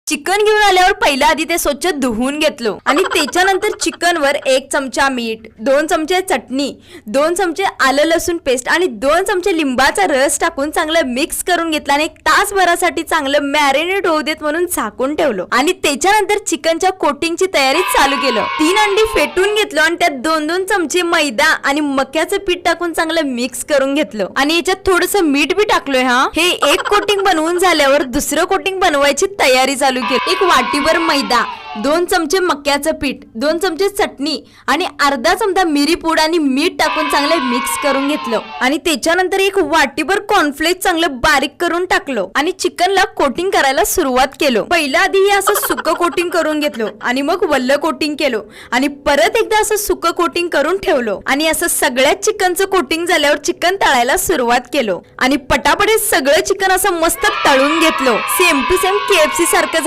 Chicken घेऊन आल्यावर पहिला आधी ते स्वच्छ धुवून घेतलो आणि त्याच्यानंतर चिकनवर 1 चमचा मीठ, 2 चमचे चटणी, 2 चमचे आलं लसूण पेस्ट आणि 2 चमचे लिंबाचा रस टाकून चांगलं मिक्स करून घेतलं आणि 1 तासभरासाठी चांगलं मॅरिनेट होऊ देत म्हणून झाकून ठेवलो आणि त्याच्यानंतर चिकनच्या कोटिंगची तयारी चालू केलं। 3 अंडी फेटून घेतलो आणि त्यात 2-2 चमचे मैदा आणि मक्याचं पीठ टाकून चांगलं मिक्स करून घेतलं आणि याच्यात थोडंसं मीठ बी टाकलोय। हे एक कोटिंग बनवून झाल्यावर दुसरं कोटिंग बनवायची तयारी चालू केली। 1 वाटीभर मैदा, 2 चमचे मक्याचं पीठ, 2 चमचे चटणी आणि अर्धा चमचा मिरी पूड आणि मीठ टाकून चांगलं मिक्स करून घेतलं आणि त्याच्यानंतर 1 वाटीभर कॉर्नफ्लेक्स चांगलं बारीक करून टाकलो आणि चिकनला कोटिंग करायला सुरुवात केलो। पहिला आधी हे असं सुक्क कोटिंग करून घेतलो आणि मग वल्ल कोटिंग केलो आणि परत एकदा असं सुक्क कोटिंग करून ठेवलो आणि असं सगळ्या चिकनचं कोटिंग झाल्यावर चिकन तळायला सुरुवात केलो आणि पटापट सगळं चिकन असं मस्त तळून घेतलो। सेम टू सेम KFC सारखं